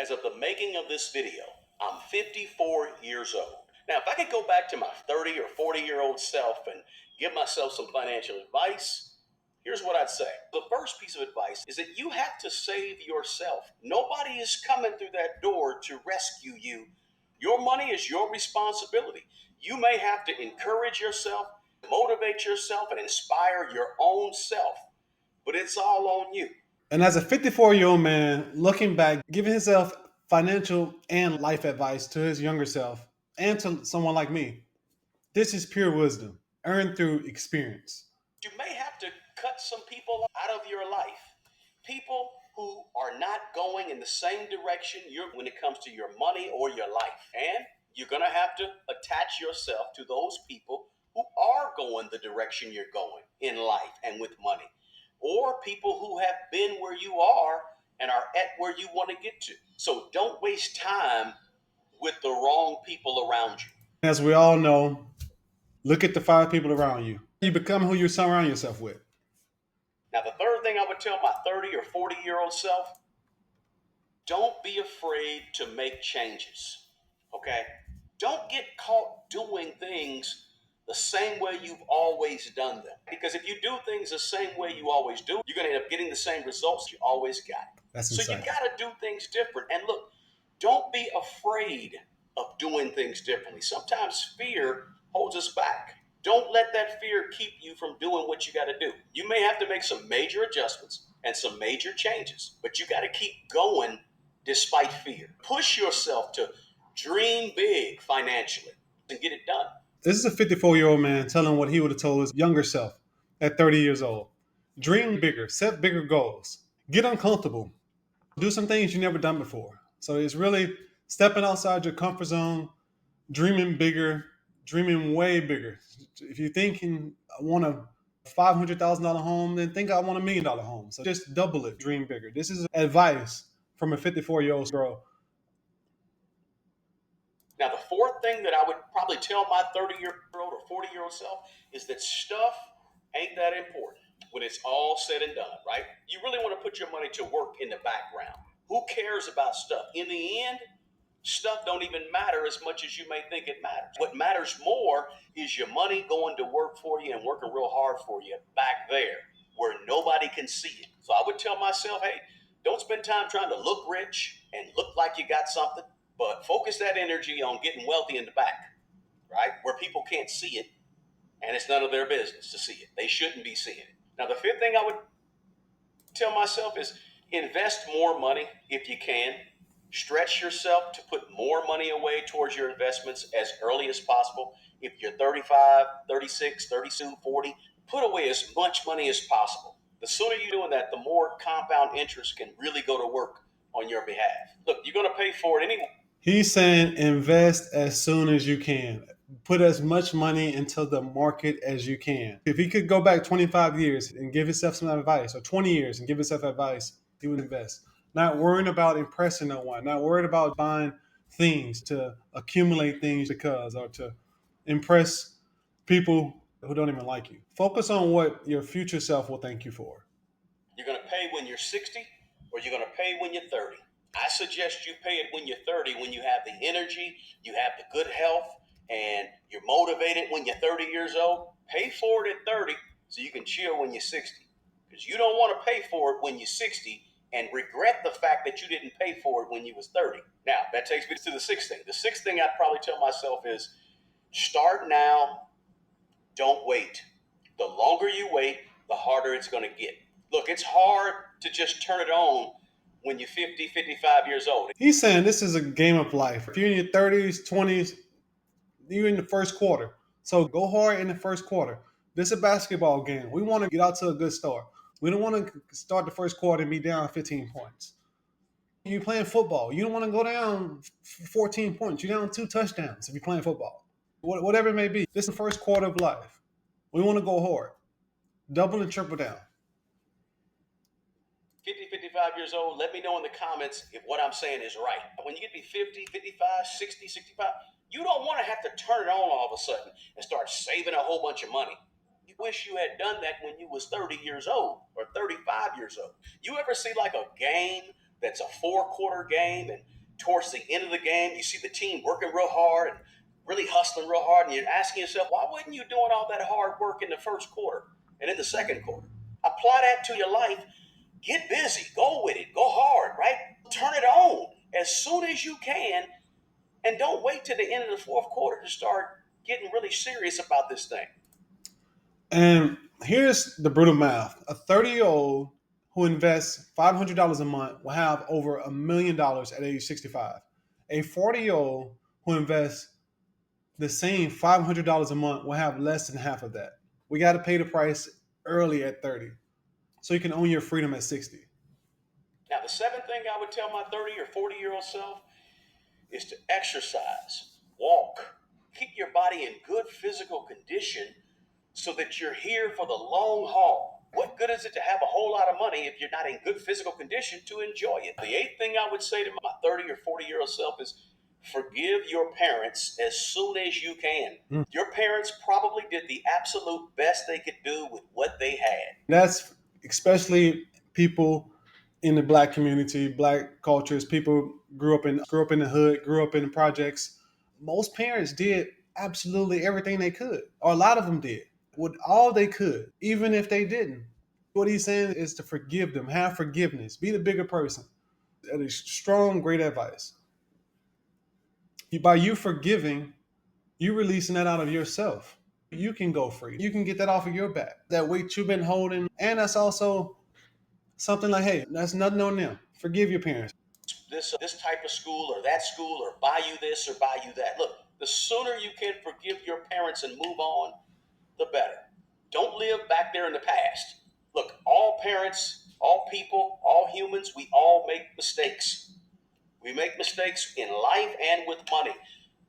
As of the making of this video, I'm 54 years old. Now, if I could go back to my 30 or 40-year-old self and give myself some financial advice, here's what I'd say. The first piece of advice is that you have to save yourself. Nobody is coming through that door to rescue you. Your money is your responsibility. You may have to encourage yourself, motivate yourself, and inspire your own self, but it's all on you. And as a 54-year-old man, looking back, giving himself financial and life advice to his younger self and to someone like me, this is pure wisdom earned through experience. You may have to cut some people out of your life. People who are not going in the same direction you're when it comes to your money or your life. And you're going to have to attach yourself to those people who are going the direction you're going in life and with money, or people who have been where you are and are at where you want to get to. So don't waste time with the wrong people around you. As we all know, look at the 5 people around you. You become who you surround yourself with. Now, the third thing I would tell my 30 or 40-year-old self: don't be afraid to make changes. Okay? Don't get caught doing things the same way you've always done them. Because if you do things the same way you always do, you're going to end up getting the same results you always got. That's So you insane. got to do things different. And look, don't be afraid of doing things differently. Sometimes fear holds us back. Don't let that fear keep you from doing what you got to do. You may have to make some major adjustments and some major changes, but you got to keep going despite fear. Push yourself to dream big financially and get it done. This is a 54-year-old man telling what he would have told his younger self at 30 years old. Dream bigger, set bigger goals, get uncomfortable, do some things you've never done before. So it's really stepping outside your comfort zone, dreaming bigger, dreaming way bigger. If you're thinking, I want a $500,000 home, then think I want $1 million home. So just double it, dream bigger. This is advice from a 54-year-old girl. Now, the fourth thing that I would probably tell my 30-year-old or 40-year-old self is that stuff ain't that important when it's all said and done, right? You really want to put your money to work in the background. Who cares about stuff? In the end, stuff don't even matter as much as you may think it matters. What matters more is your money going to work for you and working real hard for you back there where nobody can see it. So I would tell myself, hey, don't spend time trying to look rich and look like you got something, but focus that energy on getting wealthy in the back, right? Where people can't see it and it's none of their business to see it. They shouldn't be seeing it. Now, the fifth thing I would tell myself is invest more money if you can. Stretch yourself to put more money away towards your investments as early as possible. If you're 35, 36, 32, 40, put away as much money as possible. The sooner you're doing that, the more compound interest can really go to work on your behalf. Look, you're going to pay for it anyway. He's saying invest as soon as you can. Put as much money into the market as you can. If he could go back 25 years and give himself some advice, or 20 years and give himself advice, he would invest. Not worrying about impressing no one, not worried about buying things to accumulate things because, or to impress people who don't even like you. Focus on what your future self will thank you for. You're going to pay when you're 60 or you're going to pay when you're 30. I suggest you pay it when you're 30, when you have the energy, you have the good health, and you're motivated when you're 30 years old. Pay for it at 30 so you can chill when you're 60. Because you don't want to pay for it when you're 60 and regret the fact that you didn't pay for it when you was 30. Now, that takes me to the sixth thing. The sixth thing I'd probably tell myself is start now, don't wait. The longer you wait, the harder it's going to get. Look, it's hard to just turn it on when you're 50, 55 years old. He's saying this is a game of life. If you're in your 30s, 20s, you're in the first quarter. So go hard in the first quarter. This is a basketball game. We want to get out to a good start. We don't want to start the first quarter and be down 15 points. You're playing football. You don't want to go down 14 points. You're down 2 touchdowns if you're playing football. Whatever it may be. This is the first quarter of life. We want to go hard. Double and triple down. 50, 55 years old, let me know in the comments if what I'm saying is right. When you get to be 50, 55, 60, 65, you don't want to have to turn it on all of a sudden and start saving a whole bunch of money. You wish you had done that when you was 30 years old or 35 years old. You ever see like a game that's a 4-quarter game and towards the end of the game, you see the team working real hard and really hustling real hard, and you're asking yourself, why wasn't you doing all that hard work in the first quarter and in the second quarter? Apply that to your life. Get busy, go with it, go hard, right? Turn it on as soon as you can, and don't wait till the end of the fourth quarter to start getting really serious about this thing. And here's the brutal math: a 30-year-old who invests $500 a month will have over $1 million at age 65. A 40-year-old who invests the same $500 a month will have less than half of that. We got to pay the price early at 30 so you can own your freedom at 60. Now, the seventh thing I would tell my 30 or 40-year-old self is to exercise, walk, keep your body in good physical condition so that you're here for the long haul. What good is it to have a whole lot of money if you're not in good physical condition to enjoy it? The eighth thing I would say to my 30 or 40-year-old self is forgive your parents as soon as you can. Your parents probably did the absolute best they could do with what they had. That's especially people in the black community, black cultures. People grew up in the hood, grew up in the projects. Most parents did absolutely everything they could, or a lot of them did, with all they could, even if they didn't. What he's saying is to forgive them, have forgiveness, be the bigger person. That is strong, great advice. By you forgiving, you releasing that out of yourself. You can go free. You can get that off of your back. That weight you've been holding. And that's also something like, hey, that's nothing on them. Forgive your parents. This type of school or that school or buy you this or buy you that. Look, the sooner you can forgive your parents and move on, the better. Don't live back there in the past. Look, all parents, all people, all humans, we all make mistakes. We make mistakes in life and with money.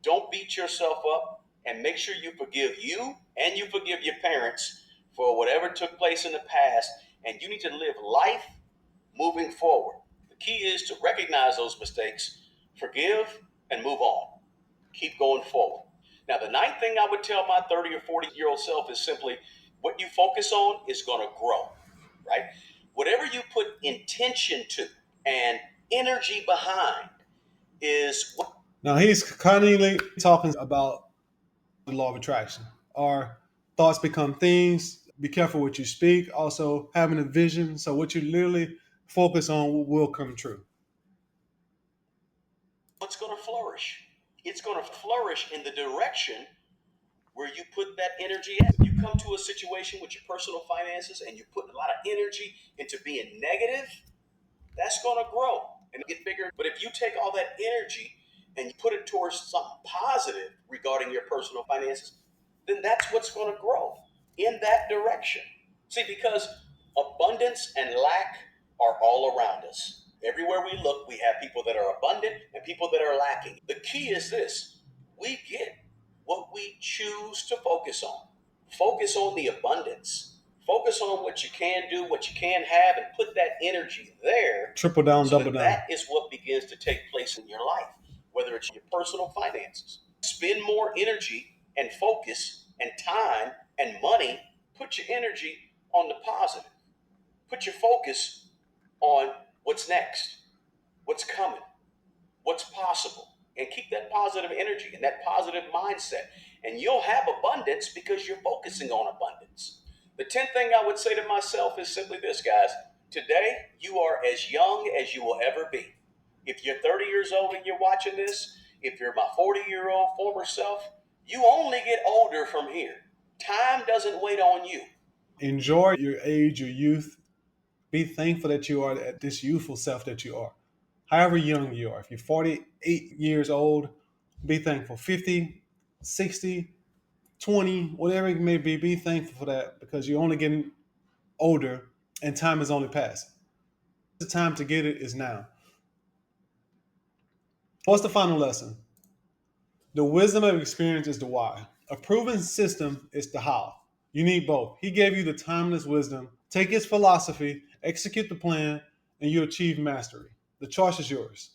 Don't beat yourself up, and make sure you forgive you and you forgive your parents for whatever took place in the past. And you need to live life moving forward. The key is to recognize those mistakes, forgive, and move on. Keep going forward. Now, the ninth thing I would tell my 30 or 40-year-old self is simply what you focus on is going to grow, right? Whatever you put intention to and energy behind is what. Now, he's cunningly talking about the law of attraction. Our thoughts become things. Be careful what you speak. Also, having a vision. So, what you literally focus on will come true. What's going to flourish. It's going to flourish in the direction where you put that energy at. If you come to a situation with your personal finances and you put a lot of energy into being negative, that's going to grow and get bigger. But if you take all that energy and you put it towards something positive regarding your personal finances, then that's what's going to grow in that direction. See, because abundance and lack are all around us. Everywhere we look, we have people that are abundant and people that are lacking. The key is this: we get what we choose to focus on. Focus on the abundance. Focus on what you can do, what you can have, and put that energy there. Triple down, So double down. that is what begins to take place in your life, whether it's your personal finances. Spend more energy and focus and time and money. Put your energy on the positive. Put your focus on what's next, what's coming, what's possible, and keep that positive energy and that positive mindset. And you'll have abundance because you're focusing on abundance. The 10th thing I would say to myself is simply this, guys. Today, you are as young as you will ever be. If you're 30 years old and you're watching this, if you're my 40-year-old former self, you only get older from here. Time doesn't wait on you. Enjoy your age, your youth. Be thankful that you are this youthful self that you are. However young you are. If you're 48 years old, be thankful. 50, 60, 20, whatever it may be thankful for that because you're only getting older and time is only passing. The time to get it is now. What's the final lesson? The wisdom of experience is the why. A proven system is the how. You need both. He gave you the timeless wisdom. Take his philosophy, execute the plan, and you achieve mastery. The choice is yours.